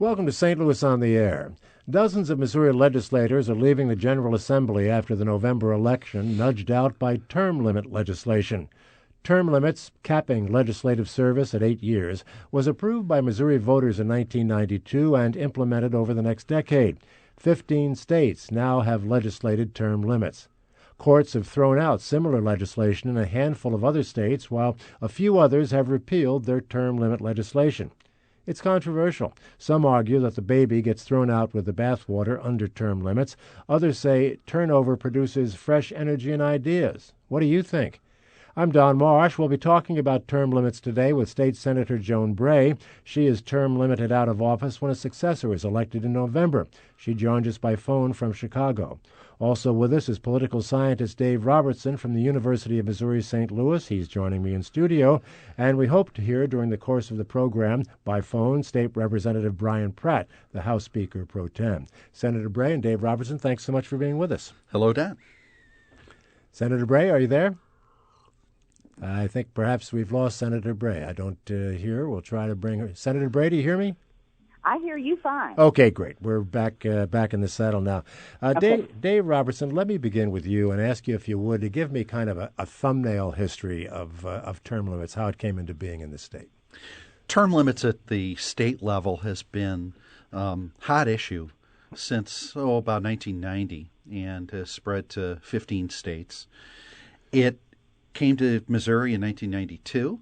Welcome to St. Louis on the Air. Dozens of Missouri legislators are leaving the General Assembly after the November election, nudged out by term limit legislation. Term limits, capping legislative service at 8 years, was approved by Missouri voters in 1992 and implemented over the next decade. 15 states now have legislated term limits. Courts have thrown out similar legislation in a handful of other states, while a few others have repealed their term limit legislation. It's controversial. Some argue that the baby gets thrown out with the bathwater under term limits. Others say turnover produces fresh energy and ideas. What do you think? I'm Don Marsh. We'll be talking about term limits today with State Senator Joan Bray. She is term limited out of office when a successor is elected in November. She joins us by phone from Chicago. Also with us is political scientist Dave Robertson from the University of Missouri St. Louis. He's joining me in studio, and we hope to hear during the course of the program by phone State Representative Brian Pratt, the House Speaker pro tem. Senator Bray and Dave Robertson, thanks so much for being with us. Hello, Dan. Senator Bray, are you there? I think perhaps we've lost Senator Bray. I don't hear. We'll try to bring her. Senator Bray, do you hear me? I hear you fine. Okay, great. We're back in the saddle now. Okay. Dave Robertson, let me begin with you and ask you, if you would, to give me kind of a thumbnail history of term limits, how it came into being in the state. Term limits at the state level has been hot issue since about 1990 and has spread to 15 states. It came to Missouri in 1992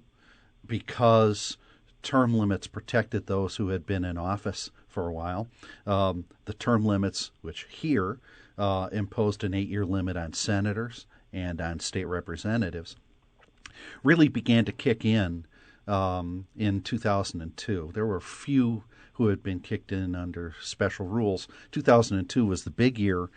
because term limits protected those who had been in office for a while. The term limits, which here imposed an 8-year limit on senators and on state representatives, really began to kick in 2002. There were few who had been kicked in under special rules. 2002 was the big year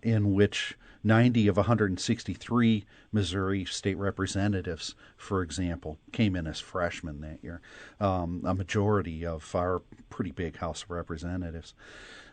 in which 90 of 163 Missouri state representatives, for example, came in as freshmen that year, a majority of our pretty big House of Representatives.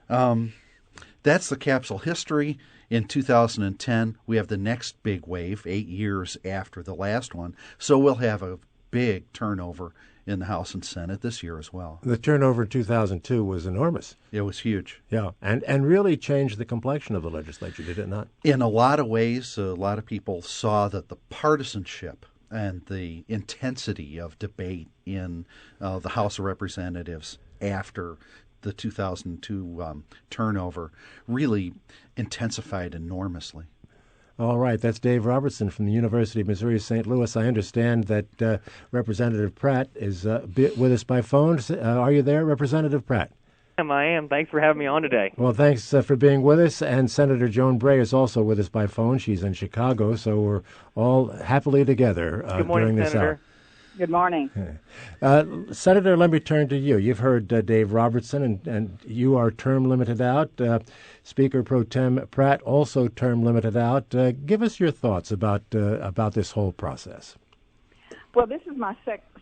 That's the capsule history. In 2010, we have the next big wave, 8 years after the last one, so we'll have a big turnover in the House and Senate this year as well. The turnover in 2002 was enormous. It was huge. Yeah, and really changed the complexion of the legislature, did it not? In a lot of ways, a lot of people saw that the partisanship and the intensity of debate in the House of Representatives after the 2002 turnover really intensified enormously. All right, that's Dave Robertson from the University of Missouri St. Louis. I understand that Representative Pratt is with us by phone. Are you there, Representative Pratt? I am. Thanks for having me on today. Well, thanks for being with us. And Senator Joan Bray is also with us by phone. She's in Chicago, so we're all happily together Good morning, during this Senator. hour. Good morning. Senator, let me turn to you. You've heard Dave Robertson, and you are term limited out. Speaker Pro Tem Pratt also term limited out. Give us your thoughts about this whole process. Well, this is my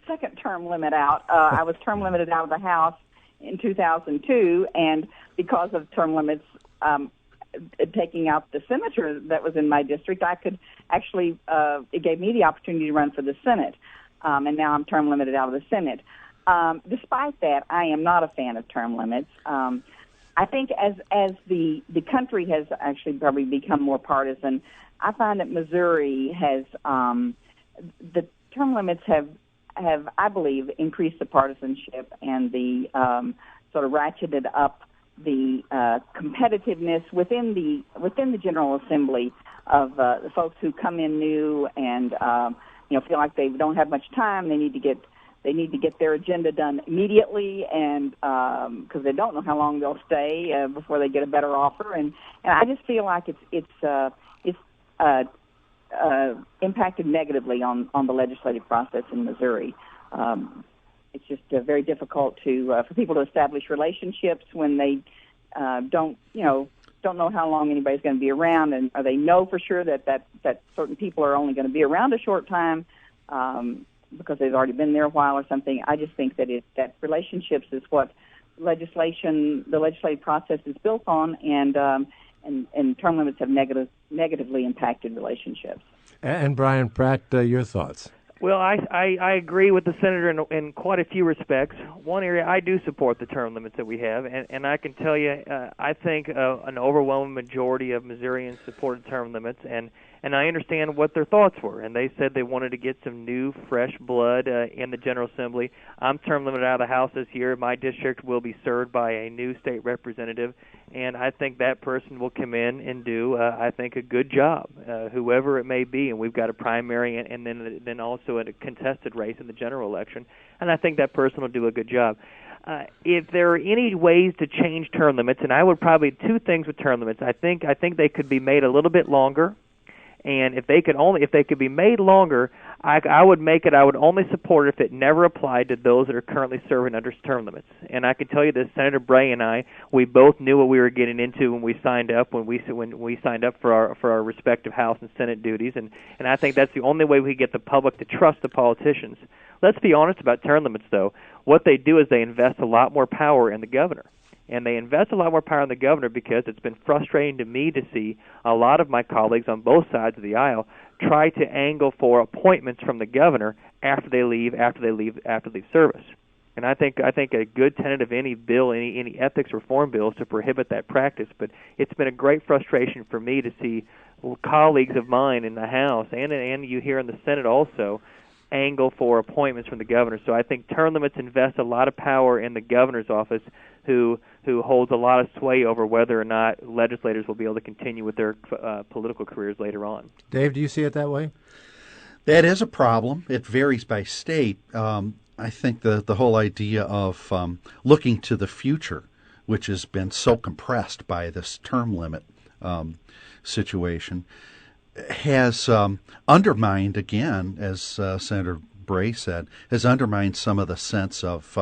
second term limit out. I was term limited out of the House in 2002, and because of term limits taking out the senator that was in my district, I could actually, it gave me the opportunity to run for the Senate. And now I'm term limited out of the Senate. Despite that, I am not a fan of term limits. I think as the country has actually probably become more partisan, I find that Missouri has the term limits have I believe increased the partisanship and the sort of ratcheted up the competitiveness within the General Assembly of the folks who come in new and feel like they don't have much time. They need to get their agenda done immediately, and because they don't know how long they'll stay before they get a better offer. And I just feel like it's impacted negatively on the legislative process in Missouri. It's just very difficult for people to establish relationships when they don't know how long anybody's going to be around, and they know for sure that certain people are only going to be around a short time because they've already been there a while or something. I just think that that relationships is what the legislative process is built on, and term limits have negatively impacted relationships. And Brian Pratt, your thoughts? Well, I agree with the senator in quite a few respects. One area I do support the term limits that we have, and I can tell you I think an overwhelming majority of Missourians supported term limits, and I understand what their thoughts were. And they said they wanted to get some new, fresh blood in the General Assembly. I'm term limited out of the House this year. My district will be served by a new state representative, and I think that person will come in and do, I think, a good job, whoever it may be. And we've got a primary and then also a contested race in the general election, and I think that person will do a good job. If there are any ways to change term limits, and I would probably two things with term limits. I think they could be made a little bit longer. And if they could be made longer, I would only support it if it never applied to those that are currently serving under term limits. And I can tell you this, Senator Bray and I, we both knew what we were getting into when we signed up for our respective House and Senate duties, and I think that's the only way we get the public to trust the politicians. Let's be honest about term limits, though. What they do is they invest a lot more power in the governor. And they invest a lot more power in the governor because it's been frustrating to me to see a lot of my colleagues on both sides of the aisle try to angle for appointments from the governor after they leave service. And I think a good tenet of any bill, any ethics reform bill, is to prohibit that practice. But it's been a great frustration for me to see colleagues of mine in the House and you here in the Senate also angle for appointments from the governor. So I think term limits invest a lot of power in the governor's office, who holds a lot of sway over whether or not legislators will be able to continue with their political careers later on. Dave, do you see it that way? That is a problem. It varies by state. I think the whole idea of looking to the future, which has been so compressed by this term limit situation, has undermined, again, as Senator Bray said, has undermined some of the sense of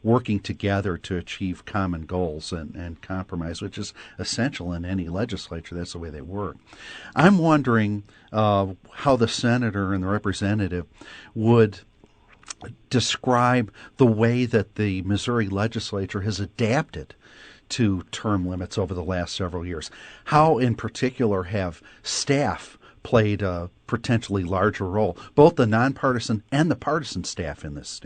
working together to achieve common goals and compromise, which is essential in any legislature. That's the way they work. I'm wondering how the senator and the representative would describe the way that the Missouri legislature has adapted to term limits over the last several years. How, in particular, have staff played a potentially larger role, both the nonpartisan and the partisan staff in this state?